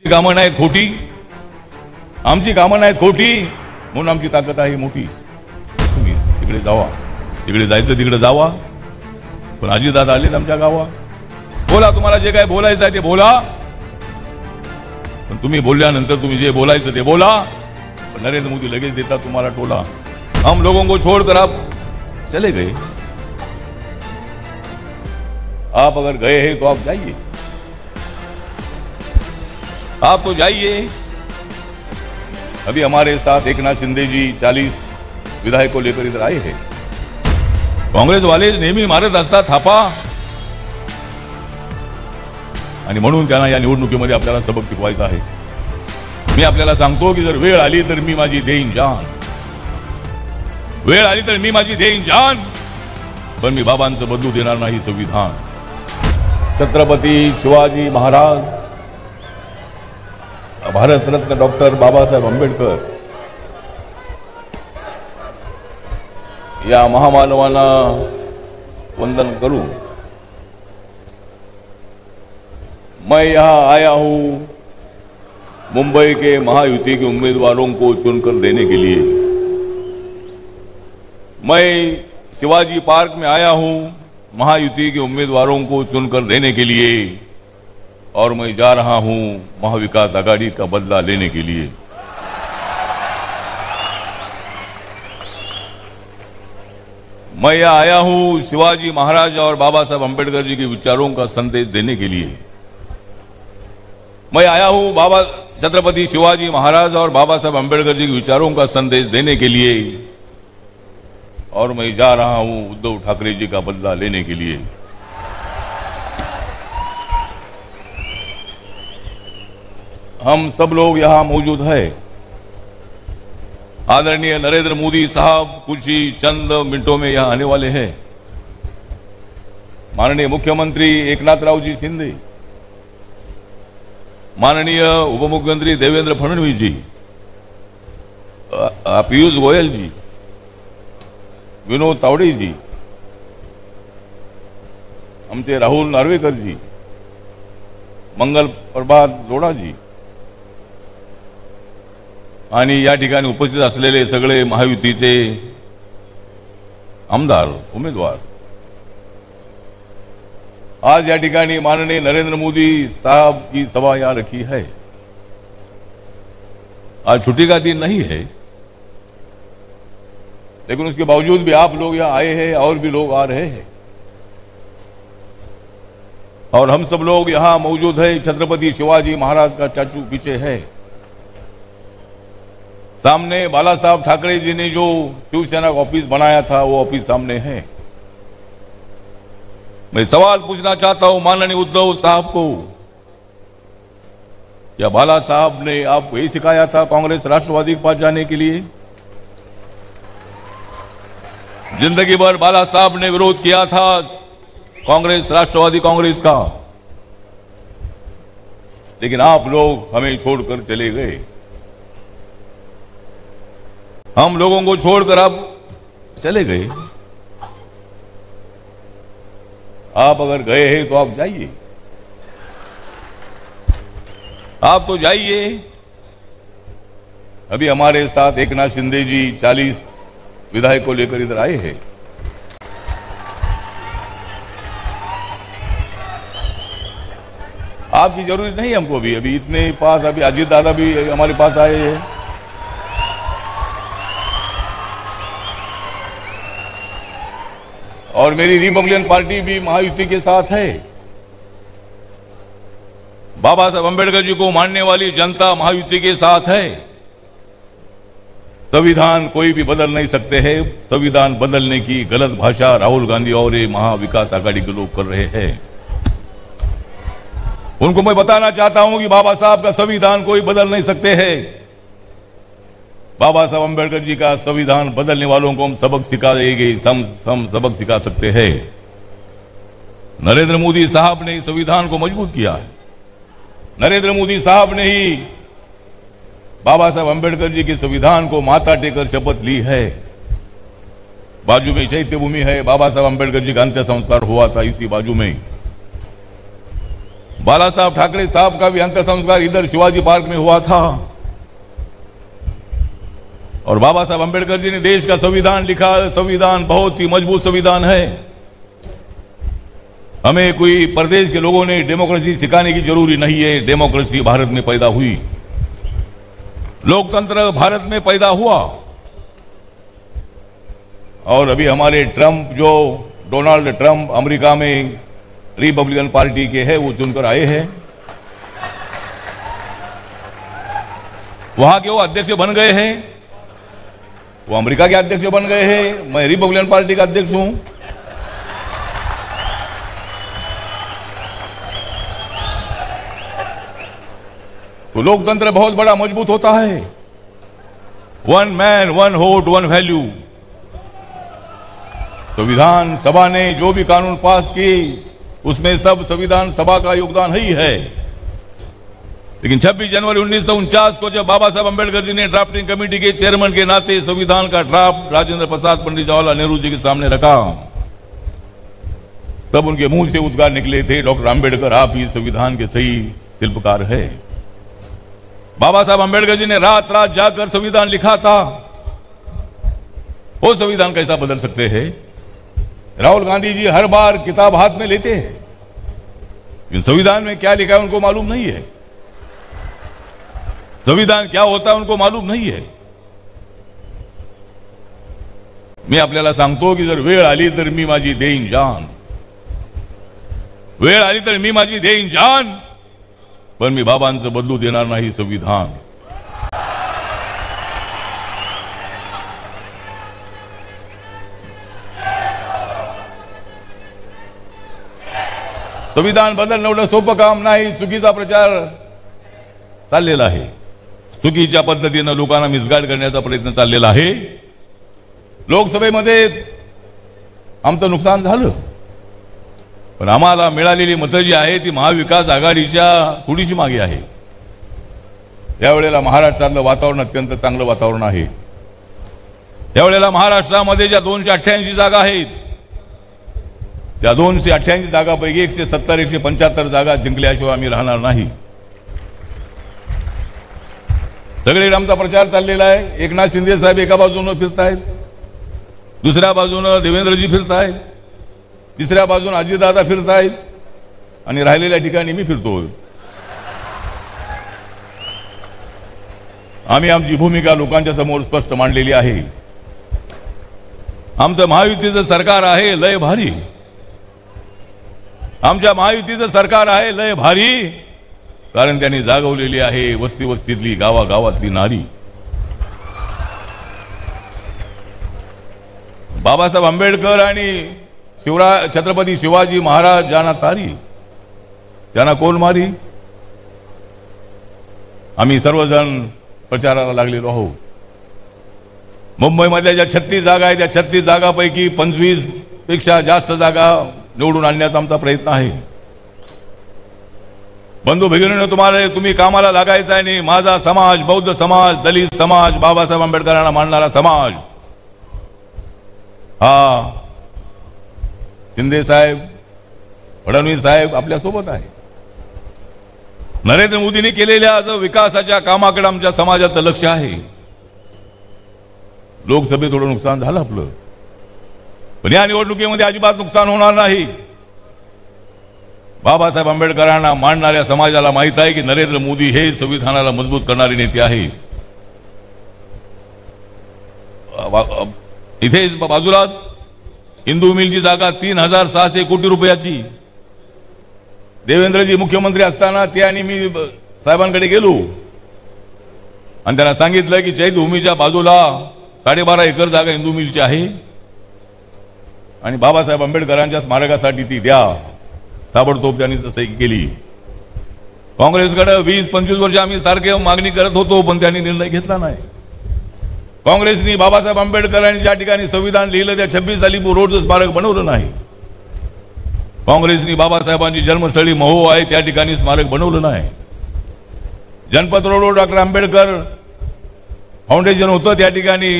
कामं नाहीत खोटी, आमची कामं नाहीत खोटी, म्हणून आमची ताकद आहे मोठी. तुम्ही तिकडे जावा, तिकडे जायचं तिकडे जावा, पण अजितदादा आलेत आमच्या गावा. बोला, तुम्हाला जे काय बोलायचं आहे ते बोला, पण तुम्ही बोलल्यानंतर तुम्ही जे बोलायचं ते बोला. पण नरेंद्र मोदी लगेच देतात तुम्हाला टोला. हम लोगों को छोड़कर आप चले गए, आप अगर गए हैं तो आप जाइए, आप तो जाइए. अभी हमारे साथ एकनाथ शिंदे जी 40 विधायक को लेकर इधर आए हैं. काँग्रेस वाले नेहमी मारत असतात थापा, आणि म्हणून त्यांना या निवडणुकीमध्ये आपल्याला सबक शिकवायचा आहे. मी आपल्याला सांगतो की जर वेळ आली तर मी माझी देईन जान, वेळ आली तर मी माझी देईन जान, पण मी बाबांचं बदलू देणार नाही संविधान. छत्रपती शिवाजी महाराज, भारतरत्न डॉक्टर बाबासाहेब आंबेडकर या महामानवांना वंदन करूं मैं यहाँ आया हूं मुंबई के महायुति के उम्मीदवारों को चुनकर देने के लिए. मैं शिवाजी पार्क में आया हूं महायुति के उम्मीदवारों को चुनकर देने के लिए, और मैं जा रहा हूं महाविकास आघाड़ी का बदला लेने के लिए. मैं यहाँ आया हूं शिवाजी महाराज और बाबा साहब अम्बेडकर जी के विचारों का संदेश देने के लिए. मैं आया हूं बाबा छत्रपति शिवाजी महाराज और बाबा साहब अम्बेडकर जी के विचारों का संदेश देने के लिए, और मैं जा रहा हूं उद्धव ठाकरे जी का बदला लेने के लिए. हम सब लोग यहां मौजूद है. आदरणीय नरेंद्र मोदी साहब कुछ ही चंद मिनटों में यहां आने वाले हैं. माननीय मुख्यमंत्री एकनाथराव जी शिंदे, माननीय उपमुख्यमंत्री देवेंद्र फडणवीस जी, पीयूष गोयल जी, विनोद तावडे जी, आमचे राहुल नार्वेकर जी, मंगल प्रभात जोड़ा जी, आणि या ठिकाणी उपस्थित असलेले सगळे महायुतीचे आमदार उमेदवार, आज या ठिकाणी माननीय नरेंद्र मोदी साहब की सभा यहाँ रखी है. आज छुट्टी का दिन नहीं है, लेकिन उसके बावजूद भी आप लोग यहाँ आए हैं, और भी लोग आ रहे हैं, और हम सब लोग यहाँ मौजूद है. छत्रपति शिवाजी महाराज का स्टैचू पीछे है. सामने बाला साहब ठाकरे जी ने जो शिवसेना का ऑफिस बनाया था वो ऑफिस सामने है. मैं सवाल पूछना चाहता हूं माननीय उद्धव साहब को, क्या बाला साहब ने आपको यही सिखाया था कांग्रेस राष्ट्रवादी के पास जाने के लिए? जिंदगी भर बाला साहब ने विरोध किया था कांग्रेस राष्ट्रवादी कांग्रेस का, लेकिन आप लोग हमें छोड़कर चले गए. हम लोगों को छोड़कर आप चले गए. आप अगर गए हैं तो आप जाइए, आप तो जाइए. अभी हमारे साथ एकनाथ शिंदे जी 40 विधायक को लेकर इधर आए हैं. आपकी जरूरत नहीं हमको भी. अभी इतने पास अभी अजीत दादा भी हमारे पास आए हैं. और मेरी रिपब्लिकन पार्टी भी महायुति के साथ है. बाबा साहब अम्बेडकर जी को मानने वाली जनता महायुति के साथ है. संविधान कोई भी बदल नहीं सकते हैं. संविधान बदलने की गलत भाषा राहुल गांधी और ये महाविकास आघाड़ी के लोग कर रहे हैं. उनको मैं बताना चाहता हूं कि बाबा साहब का संविधान कोई बदल नहीं सकते हैं. बाबा साहब अम्बेडकर जी का संविधान बदलने वालों को हम सबक सिखा देंगे, हम सबक सिखा सकते हैं. नरेंद्र मोदी साहब ने संविधान को मजबूत किया है. नरेंद्र मोदी साहब ने ही बाबा साहब अम्बेडकर जी के संविधान को माथा टेकर शपथ ली है. बाजू में चैत्य भूमि है, बाबा साहब अम्बेडकर जी का अंत्य संस्कार हुआ था इसी बाजू में. बाला साहब ठाकरे साहब का भी अंतिम संस्कार इधर शिवाजी पार्क में हुआ था। और बाबा साहब अंबेडकर जी ने देश का संविधान लिखा। संविधान बहुत ही मजबूत संविधान है। हमें कोई प्रदेश के लोगों ने डेमोक्रेसी सिखाने की जरूरी नहीं है। डेमोक्रेसी भारत में पैदा हुई, लोकतंत्र भारत में पैदा हुआ। और अभी हमारे ट्रंप, जो डोनाल्ड ट्रंप अमेरिका में रिपब्लिकन पार्टी के हैं, वो चुनकर आए हैं। वहां के वो अध्यक्ष बन गए हैं, वो अमेरिका के अध्यक्ष बन गए हैं। मैं रिपब्लिकन पार्टी का अध्यक्ष हूं। तो लोकतंत्र बहुत बड़ा मजबूत होता है। One man one vote one value. संविधान सभा ने जो भी कानून पास किए उसमें सब संविधान सभा का योगदान ही है। लेकिन 26 जनवरी 1949 को जब बाबा साहब अंबेडकर जी ने ड्राफ्टिंग कमेटी के चेयरमैन के नाते संविधान का ड्राफ्ट राजेंद्र प्रसाद पंडित जवाहरलाल नेहरू जी के सामने रखा, तब उनके मुंह से उद्गार निकले थे, डॉक्टर अंबेडकर आप ही संविधान के सही शिल्पकार है। बाबा साहब अंबेडकर जी ने रात रात जाकर संविधान लिखा था। वो संविधान कैसा बदल सकते हैं? राहुल गांधी जी हर बार किताब हाथ में लेते हैं, लेकिन संविधान में क्या लिखा है उनको मालूम नहीं है। संविधान क्या होता है उनको मालूम नहीं है। मी आपल्याला सांगतो की जर वेळ आली तर मी माझी देईन जान, वेळ आली तर मी माझी देईन जान, पण मी बाबांचं बदलू देणार नाही संविधान। संविधान बदलणं एवढं सोपं काम नाही। चुकीचा प्रचार चाललेला आहे, चुकीच्या पद्धतीने लोकांना मिसगाईड करण्याचा प्रयत्न चाललेला आहे। लोकसभेमध्ये आमचं नुकसान झालं, पण आम्हाला मिळालेली मतं जी आहे ती महाविकास आघाडीच्या थोडीशी मागे आहे। यावेळेला महाराष्ट्रातलं वातावरण अत्यंत चांगलं वातावरण आहे। यावेळेला महाराष्ट्रामध्ये ज्या 288 जागा आहेत, त्या 288 जागापैकी 170 175 जागा जिंकल्याशिवाय आम्ही राहणार नाही। सगळे आमचा प्रचार चाललेला आहे। एकनाथ शिंदे साहेब एका बाजूने फिरतायत, दुसऱ्या बाजूने देवेंद्रजी फिरतायत, तिसऱ्या बाजूने अजितदादा फिरतायत, आणि राहिलेल्या ठिकाणी मी फिरतोय। आम्ही आमची भूमिका लोकांच्या समोर स्पष्ट मांडलेली आहे। आमचं महायुतीचं सरकार आहे लय भारी, आमच्या महायुतीचं सरकार आहे लय भारी, कारण त्यांनी जागवलेली आहे वस्ती वस्तीतली गावागावातली नारी। बाबासाहेब आंबेडकर आणि छत्रपती शिवाजी महाराज ज्यांना तारी त्यांना कोण मारी? आम्ही सर्वजण प्रचाराला लागलेलो आहोत। मुंबईमधल्या ज्या 36 जागा आहेत त्या 36 जागापैकी 25 पेक्षा जास्त जागा निवडून आणण्याचा आमचा प्रयत्न आहे। बंधू भगिनींनो, तुम्ही कामाला लागायचं आहे आणि माझा समाज, बौद्ध समाज, दलित समाज, बाबासाहेब आंबेडकरांना मानणारा समाज हा शिंदे साहेब, फडणवीस साहेब आपल्या सोबत आहे। नरेंद्र मोदींनी केलेल्या विकासाच्या कामाकडे आमच्या समाजाचं लक्ष आहे। लोकसभेत थोडं नुकसान झालं आपलं, पण या निवडणुकीमध्ये अजिबात नुकसान होणार नाही। बाबासाहेब आंबेडकरांना मानणाऱ्या समाजाला माहित आहे की नरेंद्र मोदी हे संविधानाला मजबूत करणारे नेते आहेत। इथे बाजूलाच हिंदू मिलची जागा 3600 कोटी रुपयाची, देवेंद्रजी मुख्यमंत्री असताना ते आणि मी साहेबांकडे गेलो आणि त्यांना सांगितलं की चैत्यभूमीच्या बाजूला 12.5 एकर जागा हिंदू मिलची आहे आणि बाबासाहेब आंबेडकरांच्या स्मारकासाठी ती द्या। ताबडतोब त्यांनी सही केली। काँग्रेसकडे 20-25 वर्ष आम्ही सारखे मागणी करत होतो, पण त्यांनी निर्णय घेतला नाही। काँग्रेसनी बाबासाहेब आंबेडकरांनी ज्या ठिकाणी संविधान लिहिलं त्या 26 अलीपूर रोडचं स्मारक बनवलं नाही। काँग्रेसनी बाबासाहेबांची जन्मस्थळी महो आहे त्या ठिकाणी स्मारक बनवलं नाही। जनपद रोडवर डॉक्टर आंबेडकर फाउंडेशन होतं, त्या ठिकाणी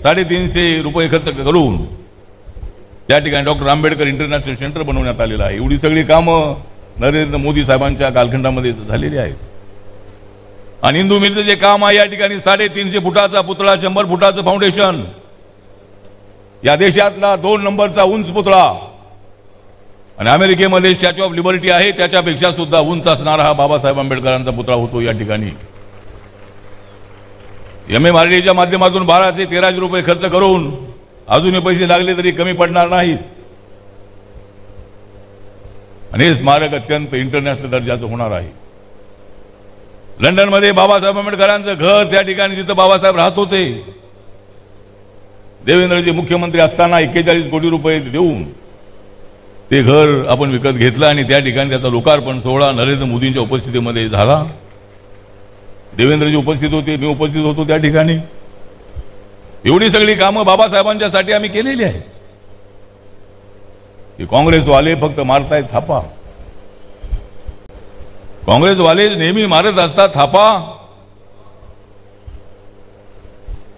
350 रुपये खर्च करून त्या ठिकाणी डॉक्टर आंबेडकर इंटरनॅशनल सेंटर बनवण्यात आलेलं आहे। एवढी सगळी कामं नरेंद्र मोदी साहेबांच्या कालखंडामध्ये झालेली आहेत. आणि हिंदू मिलचं जे काम आहे या ठिकाणी 350 फुटाचा पुतळा, 100 फुटाचं फाउंडेशन, या देशातला 2 नंबरचा उंच पुतळा, आणि अमेरिकेमध्ये स्टॅच्यू ऑफ लिबर्टी आहे त्याच्यापेक्षा सुद्धा उंच असणारा हा बाबासाहेब आंबेडकरांचा पुतळा होतो या ठिकाणी. MMRDAच्या माध्यमातून 12 ते 13 रुपये खर्च करून अजूनही पैसे लागले तरी कमी पडणार नाहीत. आणि हे स्मारक अत्यंत इंटरनॅशनल दर्जाचं होणार आहे. लंडनमध्ये बाबासाहेब आंबेडकरांचं घर, त्या ठिकाणी तिथं बाबासाहेब राहत होते. देवेंद्रजी मुख्यमंत्री असताना 41 कोटी रुपये देऊन ते घर आपण विकत घेतलं आणि त्या ठिकाणी त्याचा लोकार्पण सोहळा नरेंद्र मोदींच्या उपस्थितीमध्ये झाला. देवेंद्रजी उपस्थित होते, मी उपस्थित होतो त्या ठिकाणी. एवढी सगळी कामं बाबासाहेबांच्यासाठी आम्ही केलेली आहेत. की काँग्रेसवाले फक्त मारतायत थापा. काँग्रेसवाले नेहमी मारत असतात थापा,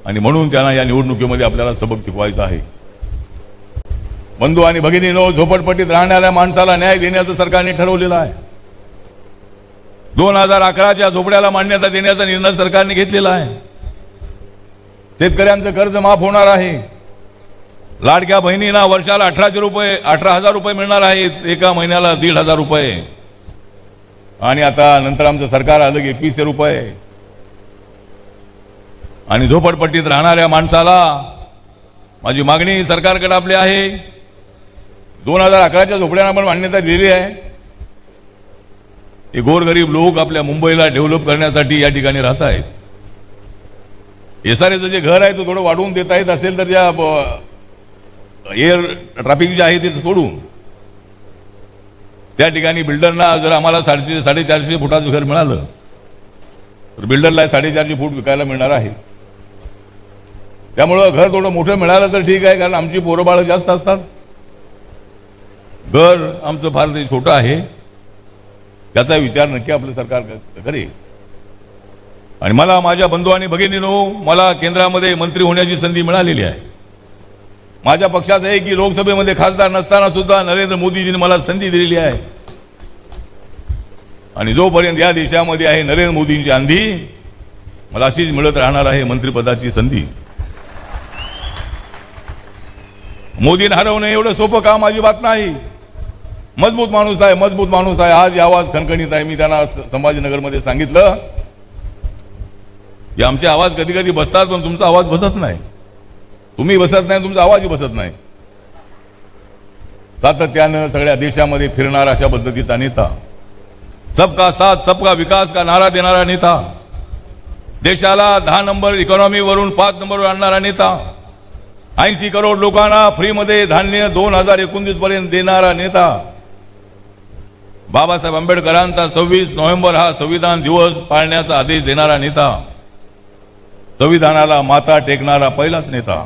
आणि म्हणून त्यांना या निवडणुकीमध्ये आपल्याला सबक शिकवायचा आहे. बंधू आणि भगिनींनो, झोपडपट्टीत राहणाऱ्या माणसाला न्याय देण्याचं सरकारने ठरवलेलं आहे. 2011च्या झोपड्याला मान्यता देण्याचा निर्णय सरकारने घेतलेला आहे. शेतकऱ्यांचं कर्ज माफ होणार आहे. लाडक्या बहिणींना वर्षाला 18,000 रुपये मिळणार आहेत, एका महिन्याला 1,500 रुपये. आणि आता नंतर आमचं सरकार आलं की 2100 रुपये. आणि झोपडपट्टीत राहणाऱ्या माणसाला माझी मागणी सरकारकडे आपली आहे. 2011च्या झोपड्यांना पण मान्यता दिलेली आहे. हे गोरगरीब लोक आपल्या मुंबईला डेव्हलप करण्यासाठी या ठिकाणी राहत आहेत. SRAचं जे घर आहे तो थोडं वाढवून देता येत असेल तर ज्या एअर ट्रॅफिक जे आहे ते सोडून त्या ठिकाणी बिल्डरना जर आम्हाला 450 फुटाचं घर मिळालं तर बिल्डरला 450 फूट विकायला मिळणार आहे. त्यामुळं घर थोडं मोठं मिळालं तर ठीक आहे, कारण आमची पोरं बाळं जास्त असतात. घर आमचं फार छोटं आहे, त्याचा विचार नक्की आपलं सरकार करेल. आणि मला माझ्या बंधू आणि भगिनींनो, मला केंद्रामध्ये मंत्री होण्याची संधी मिळालेली आहे. माझ्या पक्षाचं आहे की लोकसभेमध्ये खासदार नसताना सुद्धा नरेंद्र मोदीजींनी मला संधी दिलेली आहे. आणि जोपर्यंत या देशामध्ये आहे नरेंद्र मोदींची आंधी, मला अशीच मिळत राहणार आहे मंत्रिपदाची संधी. मोदींना हरवणं एवढं सोपं काम अजिबात नाही. मजबूत माणूस आहे, मजबूत माणूस आहे. आज आवाज खणखणीत आहे. मी त्यांना संभाजीनगरमध्ये सांगितलं की आमचे आवाज कधी कधी बसतात, पण तुमचा आवाज बसत नाही. तुम्ही बसत नाही, तुमचा आवाजही बसत नाही. सातत्यानं सगळ्या देशामध्ये फिरणार अशा पद्धतीचा नेता, सबका साथ सबका विकास का नारा देणारा नेता, देशाला 10 नंबर इकॉनॉमी वरून 5 नंबरवर आणणारा नेता, 80 करोड लोकांना फ्रीमध्ये धान्य 2019 पर्यंत देणारा नेता, बाबासाहेब आंबेडकरांचा 26 नोव्हेंबर हा संविधान दिवस पाळण्याचा आदेश देणारा नेता, संविधानाला माथा टेकणारा पहिलाच नेता.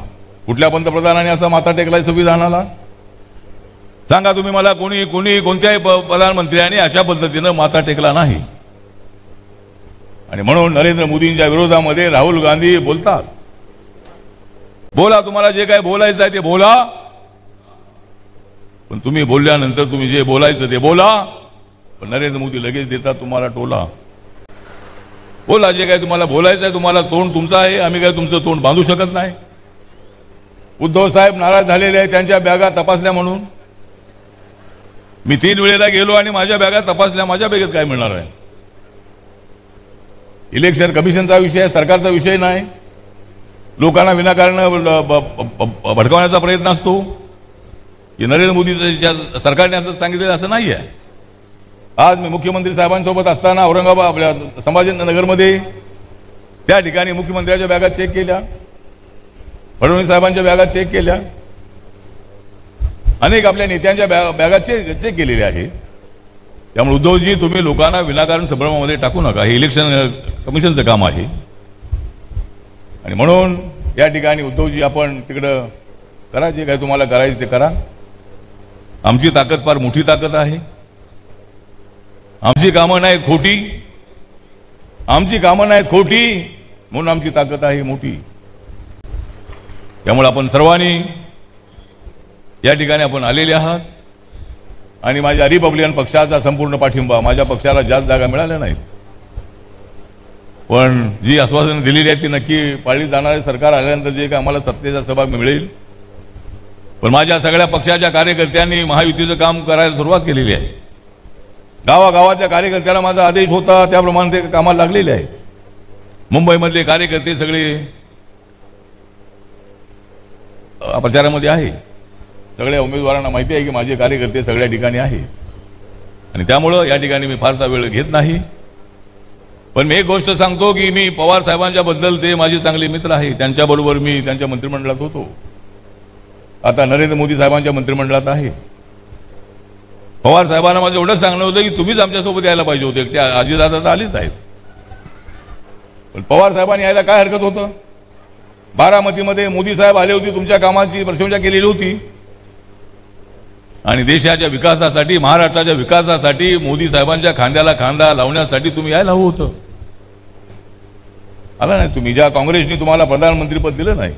कुठल्या पंतप्रधानाने असा माथा टेकलाय संविधानाला? सांगा तुम्ही मला. कोणत्याही प्रधानमंत्र्यांनी अशा पद्धतीनं माथा टेकला नाही. आणि म्हणून नरेंद्र मोदींच्या विरोधामध्ये राहुल गांधी बोलतात. बोला, तुम्हाला जे काय बोलायचं आहे ते बोला, पण तुम्ही बोलल्यानंतर तुम्ही जे बोलायचं ते बोला. पण नरेंद्र मोदी लगेच देतात तुम्हाला टोला. बोला जे काय तुम्हाला बोलायचं आहे. तुम्हाला तोंड तुमचं आहे, आम्ही काय तुमचं तोंड बांधू शकत नाही. उद्धव साहेब नाराज झालेले आहेत त्यांच्या बॅगा तपासल्या म्हणून. मी 3 वेळेला गेलो आणि माझ्या बॅगा तपासल्या. माझ्या बॅगेत काय मिळणार आहे? इलेक्शन कमिशनचा विषय, सरकारचा विषय नाही. लोकांना विनाकारण भडकवण्याचा प्रयत्न असतो. की नरेंद्र मोदीच्या सरकारने असं सांगितलेलं असं नाही आहे. आज मी मुख्यमंत्री साहेबांसोबत असताना औरंगाबाद आपल्या संभाजीनगरमध्ये त्या ठिकाणी मुख्यमंत्र्यांच्या बॅगा चेक केल्या, फडणवीस साहेबांच्या बॅगा चेक केल्या, अनेक आपल्या नेत्यांच्या बॅगा चेक केलेल्या आहे. त्यामुळे उद्धवजी, तुम्ही लोकांना विनाकारण संभ्रमामध्ये टाकू नका. हे इलेक्शन कमिशनचं काम आहे. आणि म्हणून या ठिकाणी उद्धवजी, आपण तिकडं करा, जे काय तुम्हाला करायचं ते करा. आमची ताकद फार मोठी ताकद आहे. आमची कामं नाहीत खोटी, आमची कामं नाहीत खोटी, म्हणून आमची ताकद आहे मोठी. त्यामुळे आपण सर्वांनी या ठिकाणी आपण आलेले आहात. आणि माझ्या रिपब्लिकन पक्षाचा संपूर्ण पाठिंबा. माझ्या पक्षाला जास्त जागा मिळाल्या नाहीत, पण जी आश्वासनं दिलेली आहेत ती नक्की पाळली जाणारे. सरकार आल्यानंतर जे काय आम्हाला सत्तेचा सहभाग मिळेल, पण माझ्या सगळ्या पक्षाच्या कार्यकर्त्यांनी महायुतीचं काम करायला सुरुवात केलेली आहे. गावागावाच्या कार्यकर्त्याला माझा आदेश होता, त्याप्रमाणे ते कामाला लागलेले आहे. मुंबईमधले कार्यकर्ते सगळे प्रचारामध्ये आहे. सगळ्या उमेदवारांना माहिती आहे की माझे कार्यकर्ते सगळ्या ठिकाणी आहे, आणि त्यामुळं या ठिकाणी मी फारसा वेळ घेत नाही. पण मी एक गोष्ट सांगतो की मी पवार साहेबांच्या बद्दल, ते माझे चांगले मित्र आहे, त्यांच्याबरोबर मी त्यांच्या मंत्रिमंडळात होतो. आता नरेंद्र मोदी साहेबांच्या मंत्रिमंडळात आहे. पवार साहेबांना माझं एवढंच सांगणं होतं की तुम्हीच आमच्यासोबत यायला पाहिजे होते. त्या अजितदादा तर आलीच आहेत, पण पवार साहेबांनी यायला काय हरकत होतं. बारामतीमध्ये मोदी साहेब आले होते, तुमच्या कामाची प्रशंसा केलेली होती, आणि देशाच्या विकासासाठी, महाराष्ट्राच्या विकासासाठी, मोदी साहेबांच्या खांद्याला खांदा लावण्यासाठी तुम्ही यायला हवं होतं. आला नाही तुम्ही. ज्या काँग्रेसने तुम्हाला प्रधानमंत्रीपद दिलं नाही,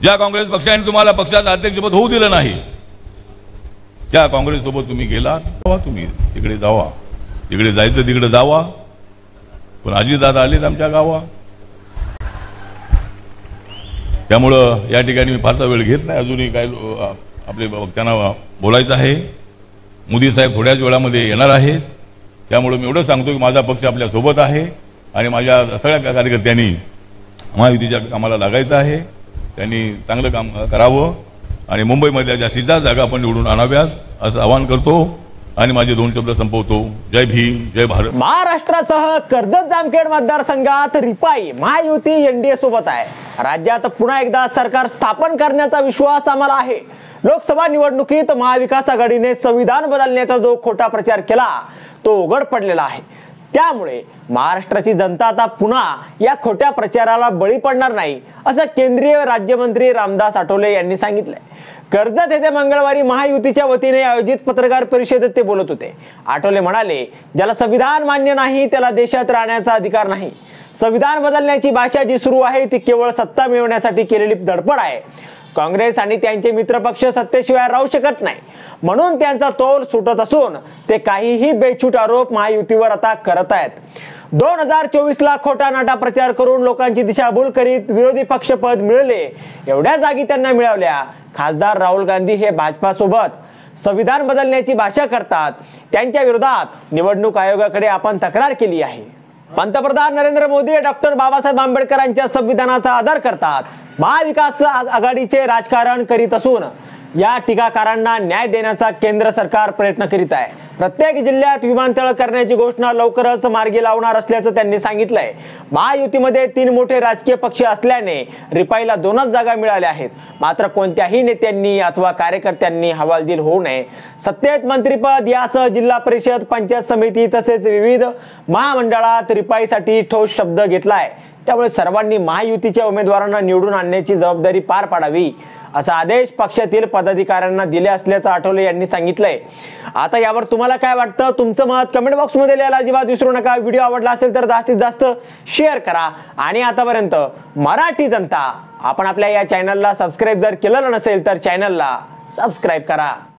ज्या काँग्रेस पक्षाने तुम्हाला पक्षाचं अध्यक्षपद होऊ दिलं नाही, त्या काँग्रेस सोबत तुम्ही गेलात. तुम्ही तिकडे जावा, तिकडे जायचं तिकडे जावा, पण अजितदादा आलेत आमच्या गावा. त्यामुळं या ठिकाणी मी फारसा वेळ घेत नाही. अजूनही काय आपले वक्त्यांना बोलायचं आहे. मोदी साहेब थोड्याच वेळामध्ये येणार आहेत, त्यामुळे मी एवढं सांगतो की माझा पक्ष आपल्या सोबत आहे, आणि माझ्या सगळ्या कार्यकर्त्यांनी महायुतीच्या कामाला लागायचं आहे. त्यांनी चांगलं काम करावं, आणि मुंबईमधल्या जास्तीत जास्त जागा आपण निवडून आणाव्यात असं आवाहन करतो, आणि माझे 2 शब्द संपवतो. जय भीम, जय भारत. महाराष्ट्रासह कर्जत जामखेड मतदारसंघात रिपाई महायुती एनडीए सोबत आहे. राज्यात पुन्हा एकदा सरकार स्थापन करण्याचा विश्वास आम्हाला आहे. लोकसभा निवडणुकीत महाविकास आघाडीने संविधान बदलण्याचा जो खोटा प्रचार केला तो उघड पडलेला आहे. त्यामुळे महाराष्ट्राची जनता आता पुन्हा या खोट्या प्रचाराला बळी पडणार नाही, असं केंद्रीय राज्यमंत्री रामदास आठवले यांनी सांगितलंय. कर्जत येथे मंगळवारी महायुतीच्या वतीने आयोजित पत्रकार परिषदेत ते बोलत होते. आठवले म्हणाले, ज्याला संविधान मान्य नाही त्याला देशात राहण्याचा अधिकार नाही. संविधान बदलण्याची भाषा जी सुरू आहे ती केवळ सत्ता मिळवण्यासाठी केलेली धडपड आहे. काँग्रेस आणि त्यांचे मित्रपक्ष सत्तेशिवाय राहू शकत नाही, म्हणून त्यांचा तोल सुटत असून ते काहीही बेछूट आरोप महायुतीवर आता करत आहेत. 2024ला खोटा नाटा प्रचार करून लोकांची दिशाभूल करीत विरोधी पक्षपद मिळवले, एवढ्या जागी त्यांना मिळवल्या. खासदार राहुल गांधी हे भाजपासोबत संविधान बदलण्याची भाषा करतात. त्यांच्या विरोधात निवडणूक आयोगाकडे आपण तक्रार केली आहे. पंतप्रधान नरेंद्र मोदी डॉक्टर बाबासाहेब आंबेडकरांच्या संविधानाचा आदर करतात. महाविकास आघाडीचे राजकारण करीत असून या टीकाकारांना न्याय देण्याचा केंद्र सरकार प्रयत्न करीत आहे. प्रत्येक जिल्ह्यात विमानतळ करण्याची घोषणा लवकरच मार्गी लावणार असल्याचं त्यांनी सांगितलंय. महायुतीमध्ये 3 मोठे राजकीय पक्ष असल्याने रिपाईला 2च जागा मिळाल्या आहेत. मात्र कोणत्याही नेत्यांनी अथवा कार्यकर्त्यांनी हवालदिल होऊ नये. सत्तेत मंत्रिपद यासह जिल्हा परिषद, पंचायत समिती तसेच विविध महामंडळात रिपाईसाठी ठोस शब्द घेतलाय. त्यामुळे सर्वांनी महायुतीच्या उमेदवारांना निवडून आणण्याची जबाबदारी पार पाडावी, असा आदेश पक्षातील पदाधिकाऱ्यांना दिले असल्याचं आठवले यांनी सांगितलंय. आता यावर तुम्हाला काय वाटतं? तुमचं मत कमेंट बॉक्समध्ये लिहायला अजिबात विसरू नका. व्हिडिओ आवडला असेल तर जास्तीत जास्त शेअर करा. आणि आतापर्यंत मराठी जनता, आपण आपल्या या चॅनलला सबस्क्राईब जर केलेलं नसेल तर चॅनलला सबस्क्राईब करा.